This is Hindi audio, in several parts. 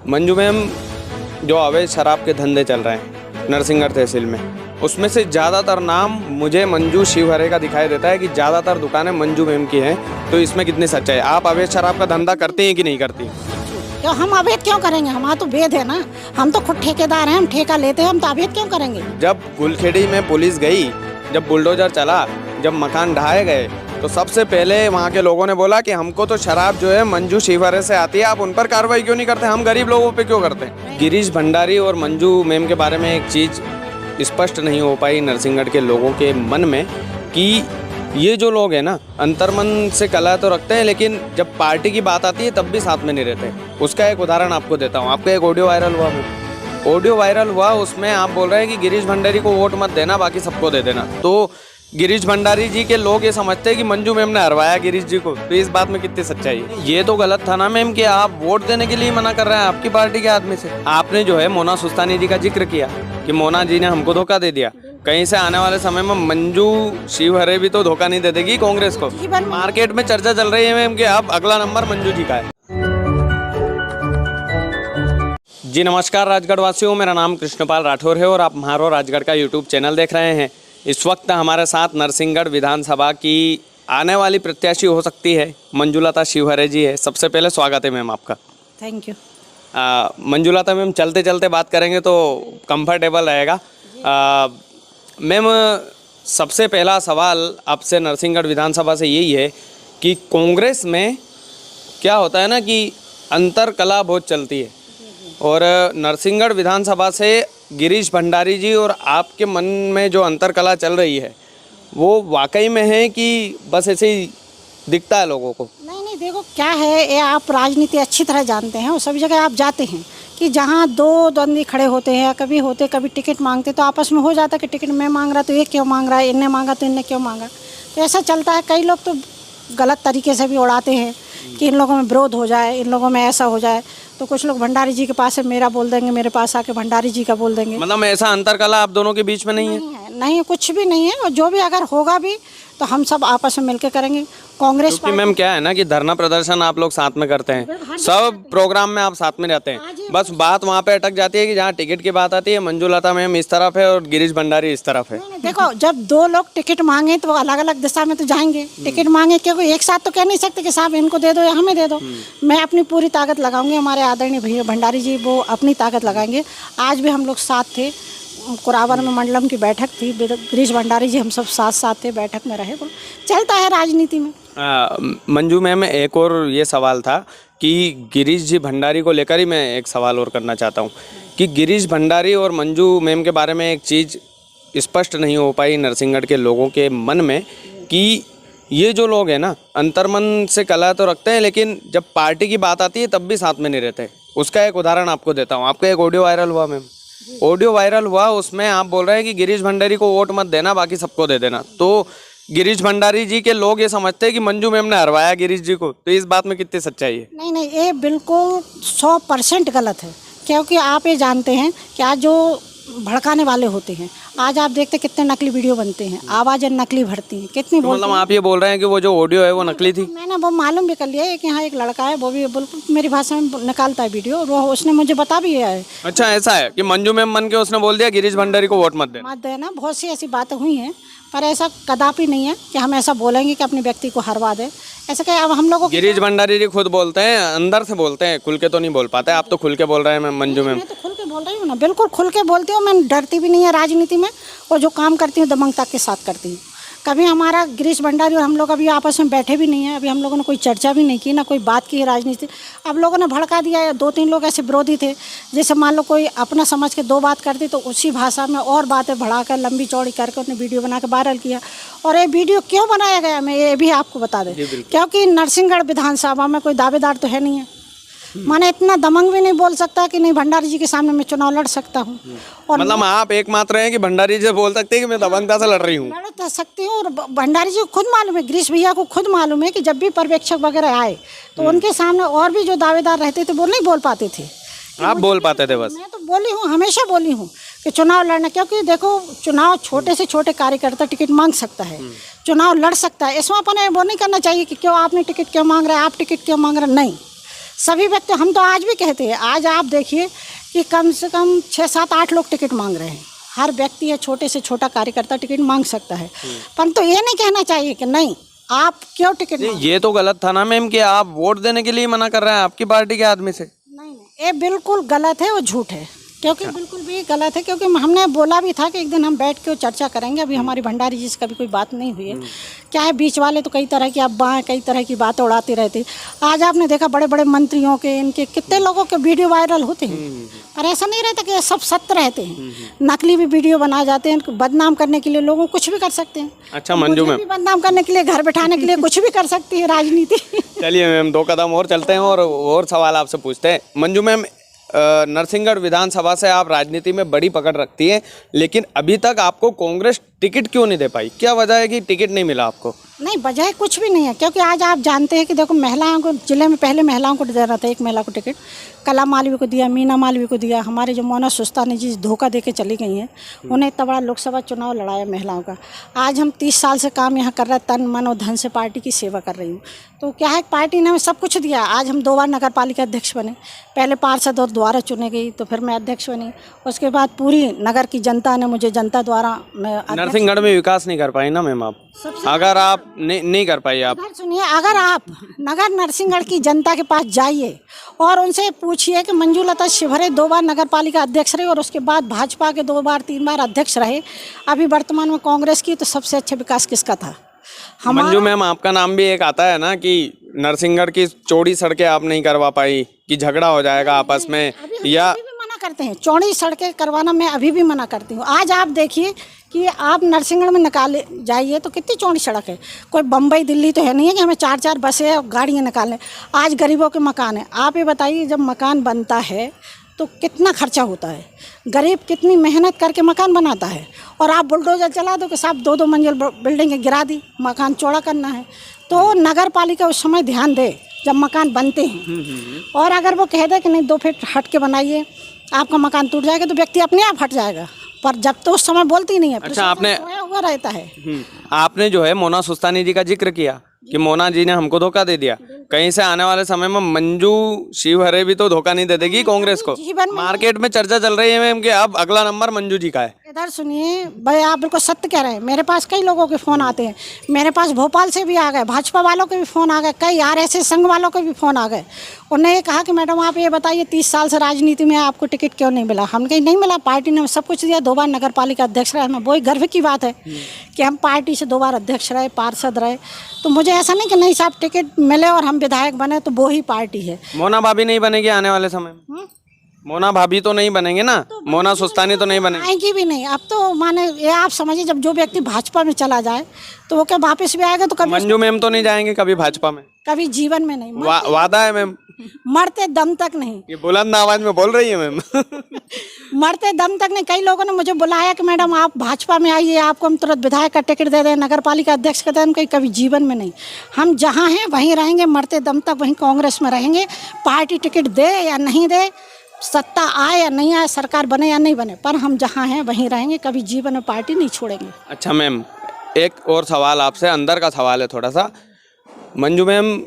मंजू मैम, जो अवैध शराब के धंधे चल रहे हैं नरसिंहगढ़ तहसील में, उसमें से ज़्यादातर नाम मुझे मंजू शिवहरे का दिखाई देता है कि ज़्यादातर दुकानें मंजू मैम की हैं। तो इसमें कितनी सच्चाई है? आप अवैध शराब का धंधा करती हैं कि नहीं करती? क्यों हम अवैध क्यों करेंगे? हमारा तो वेद है ना, हम तो खुद ठेकेदार हैं, हम ठेका लेते हैं, हम तो अवैध क्यों करेंगे? जब गुलखेड़ी में पुलिस गई, जब बुलडोजर चला, जब मकान ढहाए गए, तो सबसे पहले वहाँ के लोगों ने बोला कि हमको तो शराब जो है मंजू शिवहरे से आती है, आप उन पर कार्रवाई क्यों नहीं करते, हम गरीब लोगों पे क्यों करते हैं? गिरीश भंडारी और मंजू मैम के बारे में एक चीज़ स्पष्ट नहीं हो पाई नरसिंहगढ़ के लोगों के मन में कि ये जो लोग हैं ना, अंतर्मन से कला तो रखते हैं, लेकिन जब पार्टी की बात आती है तब भी साथ में नहीं रहते। उसका एक उदाहरण आपको देता हूँ। आपका एक ऑडियो वायरल हुआ, उसमें आप बोल रहे हैं कि गिरीश भंडारी को वोट मत देना, बाकी सबको दे देना। तो गिरीश भंडारी जी के लोग ये समझते हैं कि मंजू मैम ने हरवाया गिरीश जी को, तो इस बात में कितनी सच्चाई है? ये तो गलत था ना मैम कि आप वोट देने के लिए मना कर रहे हैं आपकी पार्टी के आदमी से। आपने जो है मोना सुस्तानी जी का जिक्र किया कि मोना जी ने हमको धोखा दे दिया। कहीं से आने वाले समय में मंजू शिवहरे भी तो धोखा नहीं दे देगी कांग्रेस को। मार्केट में चर्चा चल रही है मैम कि अब अगला नंबर मंजू जी का है। जी नमस्कार राजगढ़ वासियों, मेरा नाम कृष्णपाल राठौर है और आप म्हारो राजगढ़ का यूट्यूब चैनल देख रहे हैं। इस वक्त हमारे साथ नरसिंहगढ़ विधानसभा की आने वाली प्रत्याशी हो सकती है मंजुलता शिवहरे जी है। सबसे पहले स्वागत है मैम आपका। Thank you. मंजुलता मैम, चलते चलते बात करेंगे तो कंफर्टेबल रहेगा। मैम, सबसे पहला सवाल आपसे नरसिंहगढ़ विधानसभा से यही है कि कांग्रेस में क्या होता है ना कि अंतर कला बहुत चलती है, और नरसिंहगढ़ विधानसभा से गिरीश भंडारी जी और आपके मन में जो अंतर कला चल रही है वो वाकई में है कि बस ऐसे ही दिखता है लोगों को? नहीं, देखो क्या है, ये आप राजनीति अच्छी तरह जानते हैं और सभी जगह आप जाते हैं कि जहाँ दो द्वंद्वी खड़े होते हैं, कभी टिकट मांगते तो आपस में हो जाता है कि टिकट मैं मांग रहा तो ये क्यों मांग रहा है, इनने मांगा तो इनने क्यों मांगा। तो ऐसा चलता है। कई लोग तो गलत तरीके से भी उड़ाते हैं कि इन लोगों में विरोध हो जाए, इन लोगों में ऐसा हो जाए। तो कुछ लोग भंडारी जी के पास है मेरा बोल देंगे, मेरे पास आके भंडारी जी का बोल देंगे। मतलब ऐसा अंतर कला आप दोनों के बीच में नहीं है? नहीं, कुछ भी नहीं है। और जो भी अगर होगा भी तो हम सब आपस में मिलकर करेंगे। कांग्रेस क्योंकि मैम क्या है ना कि धरना प्रदर्शन आप लोग साथ में करते हैं, सब प्रोग्राम में आप साथ में रहते हैं, बस बात वहाँ पे अटक जाती है कि जहाँ टिकट की बात आती है मंजुलता मैम इस तरफ है और गिरीश भंडारी इस तरफ है। देखो, जब दो लोग टिकट मांगे तो अलग अलग दिशा में तो जाएंगे। टिकट मांगे क्योंकि एक साथ तो कह नहीं सकते कि साहब इनको दे दो या हमें दे दो। मैं अपनी पूरी ताकत लगाऊंगी, हमारे आदरणीय भैया भंडारी जी वो अपनी ताकत लगाएंगे। आज भी हम लोग साथ थे, कुरावर में मंडलम की बैठक थी, गिरीश भंडारी जी हम सब साथ थे, बैठक में रहे। चलता है राजनीति में। मंजू मैम, एक और ये सवाल था कि गिरीश जी भंडारी को लेकर ही मैं एक सवाल और करना चाहता हूँ कि गिरीश भंडारी और मंजू मैम के बारे में एक चीज़ स्पष्ट नहीं हो पाई नरसिंहगढ़ के लोगों के मन में कि ये जो लोग हैं ना, अंतर्मन से कला तो रखते हैं, लेकिन जब पार्टी की बात आती है तब भी साथ में नहीं रहते। उसका एक उदाहरण आपको देता हूँ। आपका एक ऑडियो वायरल हुआ, उसमें आप बोल रहे हैं कि गिरीश भंडारी को वोट मत देना, बाकी सबको दे देना। तो गिरीश भंडारी जी के लोग ये समझते हैं कि मंजू मैम ने हरवाया गिरीश जी को, तो इस बात में कितनी सच्चाई है? नहीं, ये बिल्कुल 100% गलत है। क्योंकि आप ये जानते हैं कि आज जो भड़काने वाले होते हैं, आज आप देखते कितने नकली वीडियो बनते हैं, आवाज़ें नकली भरती हैं, कितनी तो मतलब आप ये बोल रहे हैं कि वो जो ऑडियो है वो नकली थी? मैंने वो मालूम भी कर लिया है कि यहाँ एक लड़का है, वो भी बिल्कुल मेरी भाषा में निकालता है वीडियो, वो उसने मुझे बता भी है। अच्छा, ऐसा है कि मंजू मैम मन के उसने बोल दिया गिरीश भंडारी को वोट मत देना? बहुत सी ऐसी बातें हुई हैं, पर ऐसा कदापि नहीं है कि हम ऐसा बोलेंगे कि अपने व्यक्ति को हरवा दे। ऐसा क्या, अब हम लोगों गिरीश भंडारी जी खुद बोलते हैं, अंदर से बोलते हैं, खुल के तो नहीं बोल पाते। आप तो खुल के बोल रहे हैं मंजू मैम। मैं तो खुल के बोल रही हूँ ना, बिल्कुल खुल के बोलती हूँ। मैं डरती भी नहीं है राजनीति में, और जो काम करती हूँ दमंगता के साथ करती हूँ। कभी हमारा गिरीश भंडारी और हम लोग अभी आपस में बैठे भी नहीं हैं, अभी हम लोगों ने कोई चर्चा भी नहीं की, ना कोई बात की है राजनीति। अब लोगों ने भड़का दिया है। 2-3 लोग ऐसे विरोधी थे, जैसे मान लो कोई अपना समझ के दो बात करती तो उसी भाषा में और बातें बढ़ा कर लंबी चौड़ी करके उन्हें वीडियो बना के वायरल किया। और ये वीडियो क्यों बनाया गया मैं ये भी आपको बता दें, क्योंकि नरसिंहगढ़ विधानसभा में कोई दावेदार तो है नहीं है। मैंने इतना दमंग भी नहीं बोल सकता कि नहीं भंडारी जी के सामने मैं चुनाव लड़ सकता हूँ। और मतलब आप एकमात्र हैं कि भंडारी जी बोल सकते हैं कि मैं दबंगता से लड़ रही हूँ? लड़ सकती हूँ। और भंडारी जी को खुद मालूम है, गिरीश भैया को खुद मालूम है कि जब भी पर्यवेक्षक वगैरह आए तो उनके सामने और भी जो दावेदार रहते थे वो नहीं बोल पाते थे। आप बोल पाते थे बस? मैं तो बोली हूँ, हमेशा बोली हूँ कि चुनाव लड़ना, क्योंकि देखो चुनाव छोटे से छोटे कार्यकर्ता टिकट मांग सकता है, चुनाव लड़ सकता है। इसमें अपन वो नहीं करना चाहिए कि क्यों आपने टिकट क्यों मांग रहे हैं, आप टिकट क्यों मांग रहे हैं। नहीं, सभी व्यक्ति, हम तो आज भी कहते हैं, आज आप देखिए कि कम से कम 6-7-8 लोग टिकट मांग रहे हैं। हर व्यक्ति है, छोटे से छोटा कार्यकर्ता टिकट मांग सकता है, पर तो ये नहीं कहना चाहिए कि नहीं आप क्यों टिकट नहीं, ये तो गलत था ना मैम कि आप वोट देने के लिए मना कर रहे हैं आपकी पार्टी के आदमी से। नहीं, ये बिल्कुल गलत है, वो झूठ है, क्योंकि बिल्कुल भी गलत है। क्योंकि हमने बोला भी था कि एक दिन हम बैठ के चर्चा करेंगे। अभी हमारी भंडारी जी से कभी कोई बात नहीं हुई है। क्या है, बीच वाले तो कई तरह की अफवाहें, कई तरह की बातें उड़ाती रहती। आज आपने देखा बड़े बड़े मंत्रियों के, इनके कितने लोगों के वीडियो वायरल होते हैं, पर ऐसा नहीं रहता कि ये सब सत्य रहते हैं। नकली भी वीडियो बना जाते हैं, बदनाम करने के लिए लोगों को कुछ भी कर सकते हैं। अच्छा मंजू मैम, बदनाम करने के लिए, घर बैठाने के लिए कुछ भी कर सकती है राजनीति। चलिए मैम 2 कदम और चलते हैं और सवाल आपसे पूछते हैं। मंजू मैम, नरसिंहगढ़ विधानसभा से आप राजनीति में बड़ी पकड़ रखती हैं, लेकिन अभी तक आपको कांग्रेस टिकट क्यों नहीं दे पाई? क्या वजह है कि टिकट नहीं मिला आपको? नहीं, वजह कुछ भी नहीं है, क्योंकि आज आप जानते हैं कि देखो, महिलाओं को जिले में पहले महिलाओं को दे रहा था, एक महिला को टिकट कला मालवीय को दिया, मीना मालवीय को दिया। हमारे जो मोना सुस्तानी जी धोखा दे के चली गई हैं, उन्हें इतना बड़ा लोकसभा चुनाव लड़ाया महिलाओं का। आज हम 30 साल से काम यहाँ कर रहे हैं, तन मन और धन से पार्टी की सेवा कर रही हूँ। तो क्या है, पार्टी ने हमें सब कुछ दिया। आज हम 2 बार नगर पालिका अध्यक्ष बने, पहले पार्षद और द्वारा चुने गई, तो फिर मैं अध्यक्ष बनी। उसके बाद पूरी नगर की जनता ने मुझे, जनता द्वारा नरसिंहगढ़ में विकास नहीं कर पाई ना मैम आप? अगर आप नहीं कर पाई आप, सुनिए, अगर आप नगर नरसिंहगढ़ की जनता के पास जाइए और उनसे पूछिए कि मंजूलता शिवहरे 2 बार नगर पालिका अध्यक्ष रहे और उसके बाद भाजपा के 2 बार 3 बार अध्यक्ष रहे, अभी वर्तमान में कांग्रेस की, तो सबसे अच्छा विकास किसका था? मंजू मैम, आपका नाम भी एक आता है ना कि नरसिंहगढ़ की चौड़ी सड़कें आप नहीं करवा पाई, कि झगड़ा हो जाएगा आपस में, या अभी भी मना करते हैं चौड़ी सड़कें करवाना। मैं अभी भी मना करती हूँ। आज आप देखिए कि आप नरसिंहगढ़ में निकाले जाइए तो कितनी चौड़ी सड़क है। कोई बम्बई दिल्ली तो है नहीं है कि हमें 4-4 बसें और गाड़ियाँ निकालें। आज गरीबों के मकान हैं। आप ये बताइए, जब मकान बनता है तो कितना खर्चा होता है, गरीब कितनी मेहनत करके मकान बनाता है, और आप बुलडोजर चला दो कि साहब 2-2 मंजिल बिल्डिंग गिरा दी, मकान चौड़ा करना है। तो नगर पालिका उस समय ध्यान दे जब मकान बनते हैं, और अगर वो कह दे कि नहीं 2 फीट हट के बनाइए, आपका मकान टूट जाएगा, तो व्यक्ति अपने आप हट जाएगा। पर जब तो उस समय बोलती नहीं है। अच्छा, आपने हुआ रहता है। आपने जो है मोना सुस्तानी जी का जिक्र किया कि मोना जी ने हमको धोखा दे दिया। कहीं से आने वाले समय में मंजू शिवहरे भी तो धोखा नहीं दे देगी कांग्रेस को? मार्केट में चर्चा चल रही है मैम कि अब अगला नंबर मंजू जी का है। इधर सुनिए भाई, आप बिल्कुल सत्य कह रहे हैं। मेरे पास कई लोगों के फ़ोन आते हैं, मेरे पास भोपाल से भी आ गए, भाजपा वालों के भी फ़ोन आ गए, कई RSS संघ वालों के भी फ़ोन आ गए। उन्होंने ये कहा कि मैडम आप ये बताइए 30 साल से राजनीति में आपको टिकट क्यों नहीं मिला? हम कहीं नहीं मिला, पार्टी ने सब कुछ दिया। 2 बार नगर पालिका अध्यक्ष रहे, हमें वही गर्व की बात है कि हम पार्टी से 2 बार अध्यक्ष रहे, पार्षद रहे। तो मुझे ऐसा नहीं कि नहीं साहब टिकट मिले और हम विधायक बने तो वो ही पार्टी है। मोना भाभी नहीं बनेगी आने वाले समय में? मोना भाभी तो नहीं बनेंगे ना, मोना सुस्तानी तो नहीं बनेगी? आएगी भी नहीं। अब तो माने ये आप समझिए, जब जो व्यक्ति भाजपा में चला जाए तो वो क्या वापस भी आएगा? तो कभी मंजू मैम तो नहीं जाएंगे कभी भाजपा में? कभी जीवन में नहीं। वादा है मैम? मरते दम तक नहीं। ये बुलंद आवाज में बोल रही है मैम। मरते दम तक नहीं। कई लोगों ने मुझे बुलाया कि मैडम आप भाजपा में आइए, आपको हम तुरंत विधायक का टिकट दे दें, नगर पालिका अध्यक्ष का दें। कभी जीवन में नहीं। हम जहाँ हैं वहीं रहेंगे, मरते दम तक वहीं कांग्रेस में रहेंगे। पार्टी टिकट दे या नहीं दे, सत्ता आए या नहीं आए, सरकार बने या नहीं बने, पर हम जहाँ हैं वहीं रहेंगे, कभी जीवन में पार्टी नहीं छोड़ेंगे। अच्छा मैम, एक और सवाल आपसे, अंदर का सवाल है थोड़ा सा। मंजू मैम,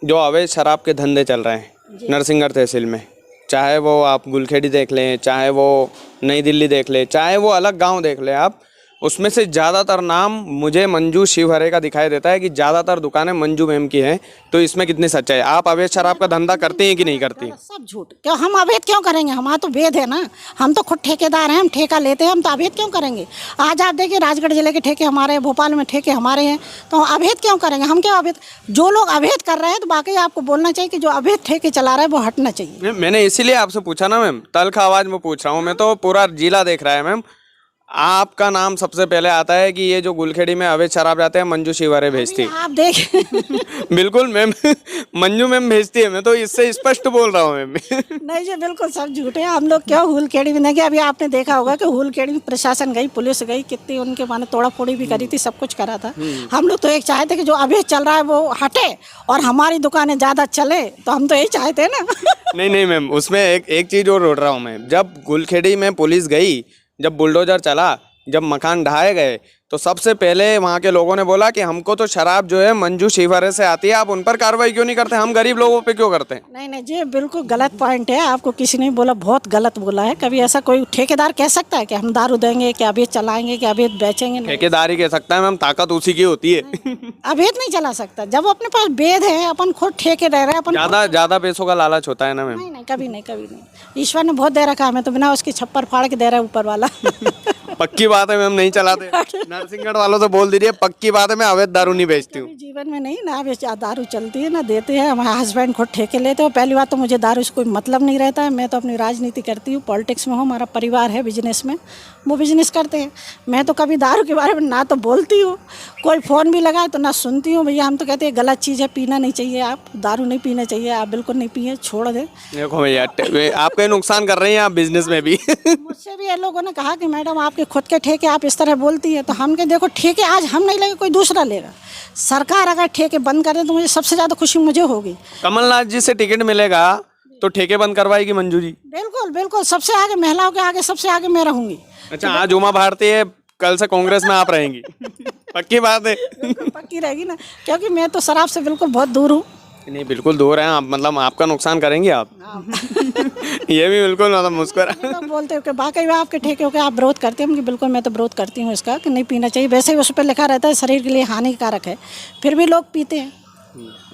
जो अवैध शराब के धंधे चल रहे हैं नरसिंहगढ़ तहसील में, चाहे वो आप गुलखेड़ी देख लें, चाहे वो नई दिल्ली देख लें, चाहे वो अलग गांव देख लें आप, उसमें से ज़्यादातर नाम मुझे मंजू शिवहरे का दिखाई देता है कि ज़्यादातर दुकानें मंजू मैम की हैं। तो इसमें कितनी सच्चाई है? आप अवैध शराब का धंधा करती हैं कि नहीं करती? सब झूठ। क्यों हम अवैध क्यों करेंगे? हमारा तो वेद है ना, हम तो खुद ठेकेदार हैं, हम ठेका लेते हैं, हम तो अवैध क्यों करेंगे? आज आप देखिए राजगढ़ जिले के ठेके हमारे हैं, भोपाल में ठेके हमारे हैं, तो अवैध क्यों करेंगे? हम क्यों अवैध? जो लोग अवैध कर रहे हैं तो बाकी आपको बोलना चाहिए कि जो अवैध ठेके चला रहा है वो हटना चाहिए। मैंने इसीलिए आपसे पूछा ना मैम, तल्ख आवाज में पूछ रहा हूँ मैं, तो पूरा जिला देख रहा है मैम। आपका नाम सबसे पहले आता है कि ये जो गुलखेड़ी में अवैध शराब जाते हैं मंजू शिवहरे भेजती है। आप देखिए। बिल्कुल मैम, मंजू मैम भेजती है, मैं तो इससे स्पष्ट बोल रहा हूँ मैम। नहीं जी, बिल्कुल सब झूठे हैं। हम लोग क्यों हुलखेड़ी में नहीं गए? अभी आपने देखा होगा कि हुलखेड़ी में प्रशासन गई, पुलिस गई, कितनी उनके माने तोड़ा फोड़ी भी करी थी, सब कुछ करा था। हम लोग तो एक चाहते कि जो अवैध चल रहा है वो हटे और हमारी दुकानें ज़्यादा चले, तो हम तो यही चाहते हैं ना। नहीं मैम, उसमें एक चीज़ और रोक रहा हूँ मैं। जब गुलखेड़ी में पुलिस गई, जब बुलडोजर चला, जब मकान ढहाए गए तो सबसे पहले वहाँ के लोगों ने बोला कि हमको तो शराब जो है मंजू शिवरे से आती है, आप उन पर कार्रवाई क्यों नहीं करते, हम गरीब लोगों पे क्यों करते हैं। नहीं नहीं जी, बिल्कुल गलत पॉइंट है। आपको किसी ने बोला, बहुत गलत बोला है। कभी ऐसा कोई ठेकेदार कह सकता है कि हम दारू देंगे, कि अवैध चलाएंगे, कि अवैध बेचेंगे? नहीं। ठेकेदारी कह सकता है मैम, ताकत उसी की होती है। अवैध नहीं चला सकता। जब अपने पास वेद है, अपन खुद ठेके रह रहे हैं, अपन ज्यादा पैसों का लालच होता है ना मैम। नहीं नहीं, कभी नहीं, कभी नहीं। ईश्वर ने बहुत दे रखा है, हमें तो बिना उसकी छप्पर फाड़ के दे रहा है ऊपर वाला। पक्की बात है मैम, नहीं चलाते। नरसिंहगढ़ वालों से बोल दीजिए, पक्की बात है, मैं अवैध दारू नहीं बेचती हूँ। कभी जीवन में नहीं ना दारू चलती है ना देते हैं। हमारे हस्बैंड खुद ठेके लेते हो। पहली बात तो मुझे दारू से कोई मतलब नहीं रहता है। मैं तो अपनी राजनीति करती हूँ, पॉलिटिक्स में हूँ। हमारा परिवार है बिजनेस में, वो बिजनेस करते हैं। मैं तो कभी दारू के बारे में ना तो बोलती हूँ, कोई फ़ोन भी लगाए तो ना सुनती हूँ। भैया हम तो कहते हैं गलत चीज़ है, पीना नहीं चाहिए, आप दारू नहीं पीना चाहिए, आप बिल्कुल नहीं पिए, छोड़ दें। देखो भैया, आपका नुकसान कर रही हैं आप बिजनेस में भी। मुझसे भी ये लोगों ने कहा कि मैडम आपके खुद के ठेके आप इस तरह बोलती है। तो हम के देखो, ठेके आज हम नहीं लेंगे, कोई दूसरा लेगा। सरकार अगर ठेके बंद कर दे तो मुझे सबसे ज़्यादा खुशी मुझे होगी। कमलनाथ जी से टिकट मिलेगा तो ठेके बंद करवाएगी मंजू जी? बिल्कुल बिल्कुल, सबसे आगे, महिलाओं के आगे सबसे आगे मैं रहूंगी। अच्छा, आज उमा भारती है, कल से कांग्रेस में आप रहेंगी? पक्की बात है? बिल्कुल पक्की रहेगी ना, क्योंकि मैं तो शराब से बिल्कुल बहुत दूर हूँ। नहीं, बिल्कुल दूर हैं आप, मतलब आपका नुकसान करेंगी आप। ये भी बिल्कुल मतलब मुस्कुरा। तो बोलते हो कि बाकी में आपके ठेके हो के आप विरोध करते हैं कि बिल्कुल मैं तो विरोध करती हूँ इसका, कि नहीं पीना चाहिए। वैसे ही उस पर लिखा रहता है शरीर के लिए हानिकारक है, फिर भी लोग पीते हैं।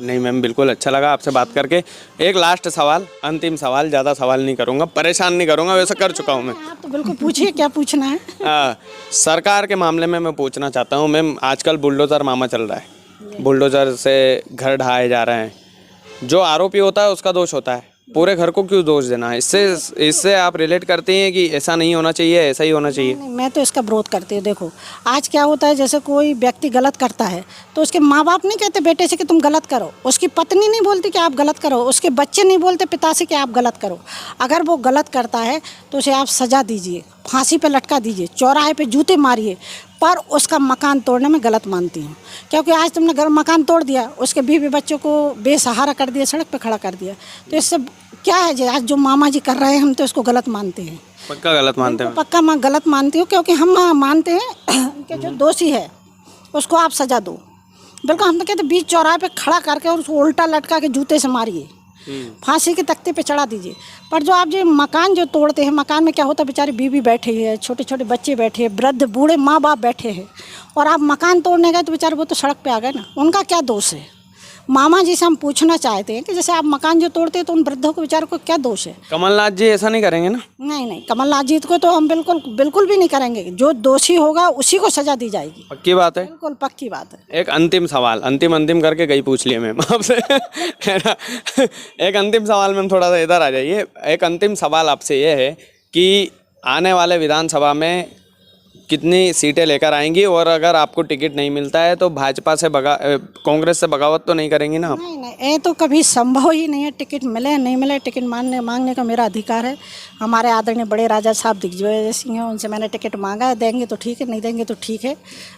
नहीं मैम, बिल्कुल अच्छा लगा आपसे बात करके। एक लास्ट सवाल, अंतिम सवाल, ज़्यादा सवाल नहीं करूँगा, परेशान नहीं करूँगा, वैसे कर चुका हूँ मैं। आप तो बिल्कुल पूछिए, क्या पूछना है। सरकार के मामले में मैं पूछना चाहता हूँ मैम, आजकल बुलडोज़र मामा चल रहा है, बुलडोज़र से घर ढहाए जा रहे हैं। जो आरोपी होता है उसका दोष होता है, पूरे घर को क्यों दोष देना है? इससे आप रिलेट करती हैं कि ऐसा नहीं होना चाहिए, ऐसा ही होना चाहिए? नहीं, मैं तो इसका विरोध करती हूँ। देखो, आज क्या होता है, जैसे कोई व्यक्ति गलत करता है तो उसके माँ बाप नहीं कहते बेटे से कि तुम गलत करो, उसकी पत्नी नहीं बोलती कि आप गलत करो, उसके बच्चे नहीं बोलते पिता से कि आप गलत करो। अगर वो गलत करता है तो उसे आप सज़ा दीजिए, फांसी पे लटका दीजिए, चौराहे पे जूते मारिए, पर उसका मकान तोड़ने में गलत मानती हूँ। क्योंकि आज तुमने घर मकान तोड़ दिया, उसके बीवी बच्चों को बेसहारा कर दिया, सड़क पे खड़ा कर दिया, तो इससे क्या है जी? आज जो मामा जी कर रहे हैं हम तो इसको गलत मानते हैं। पक्का गलत मानते हैं? पक्का मैं गलत मानती हूँ, क्योंकि हम मानते हैं कि जो दोषी है उसको आप सज़ा दो। बिल्कुल, हम तो कहते बीच चौराहे पे खड़ा करके और उसको उल्टा लटका के जूते से मारिए, फांसी के तख्ते पे चढ़ा दीजिए। पर जो आप जो मकान जो तोड़ते हैं, मकान में क्या होता है, बेचारी बीवी बैठी है, छोटे छोटे बच्चे बैठे हैं, वृद्ध बूढ़े माँ बाप बैठे हैं, और आप मकान तोड़ने गए तो बेचारे वो तो सड़क पे आ गए ना, उनका क्या दोष है? मामा जी से हम पूछना चाहते हैं कि जैसे आप मकान जो तोड़ते हैं तो उन वृद्धों को बेचारों को क्या दोष है? कमलनाथ जी ऐसा नहीं करेंगे ना? नहीं नहीं, कमलनाथ जी को तो हम बिल्कुल भी नहीं करेंगे। जो दोषी होगा उसी को सजा दी जाएगी। पक्की बात है? बिल्कुल पक्की बात है। एक अंतिम सवाल, अंतिम करके गई पूछ लिए मैम आपसे। है ना? एक अंतिम सवाल मैम, थोड़ा सा इधर आ जाइए। एक अंतिम सवाल आपसे ये है कि आने वाले विधानसभा में कितनी सीटें लेकर आएंगी, और अगर आपको टिकट नहीं मिलता है तो भाजपा से कांग्रेस से बगावत तो नहीं करेंगी ना आप? नहीं नहीं, ये तो कभी संभव ही नहीं है। टिकट मिले नहीं मिले, टिकट मांगने का मेरा अधिकार है। हमारे आदरणीय बड़े राजा साहब दिग्विजय सिंह हैं, उनसे मैंने टिकट मांगा है। देंगे तो ठीक है, नहीं देंगे तो ठीक है।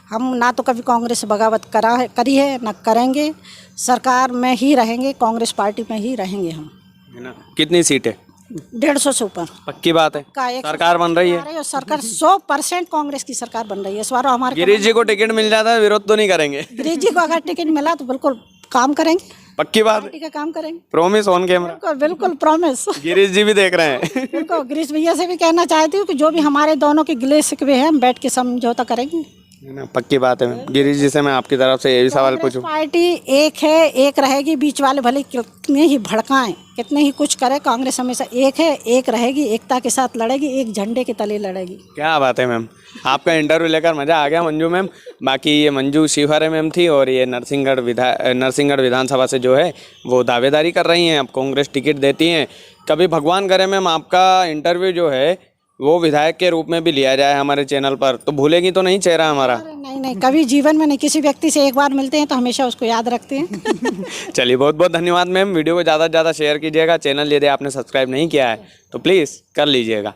हम ना तो कभी कांग्रेस से बगावत करी है, ना करेंगे। सरकार में ही रहेंगे, कांग्रेस पार्टी में ही रहेंगे हम। है ना? कितनी सीटें? 150 से ऊपर। पक्की बात है? सरकार बन रही है? सरकार 100% कांग्रेस की सरकार बन रही है इस बार। हमारे गिरीश जी को टिकट मिल जाता है, विरोध तो नहीं करेंगे? गिरीश जी को अगर टिकट मिला तो बिल्कुल काम करेंगे। पक्की बात है? पार्टी का काम करेंगे। Promise on camera? बिल्कुल प्रॉमिस। गिरीश जी भी देख रहे हैं। बिल्कुल, गिरीश भैया से भी कहना चाहती हूँ कि जो भी हमारे दोनों के गिले शिकवे हैं, हम बैठ के समझौता करेंगे। पक्की बात है। गिरीश जी से मैं आपकी तरफ से ये भी सवाल पूछूं? पार्टी एक है, एक रहेगी। बीच वाले भले कितने ही भड़काएं, कितने ही कुछ करे, कांग्रेस हमेशा एक है, एक रहेगी, एकता के साथ लड़ेगी, एक झंडे के तले लड़ेगी। क्या बात है मैम, आपका इंटरव्यू लेकर मज़ा आ गया मंजू मैम। बाकी ये मंजू शिवहरे मैम थी, और ये नरसिंहगढ़ विधानसभा से जो है वो दावेदारी कर रही हैं, अब कांग्रेस टिकट देती हैं। कभी भगवान करे मैम आपका इंटरव्यू जो है वो विधायक के रूप में भी लिया जाए हमारे चैनल पर, तो भूलेगी तो नहीं चेहरा हमारा? नहीं नहीं, कभी जीवन में नहीं। किसी व्यक्ति से एक बार मिलते हैं तो हमेशा उसको याद रखते हैं। चलिए, बहुत बहुत धन्यवाद मैम। वीडियो को ज़्यादा से ज़्यादा शेयर कीजिएगा। चैनल यदि आपने सब्सक्राइब नहीं किया है तो प्लीज़ कर लीजिएगा।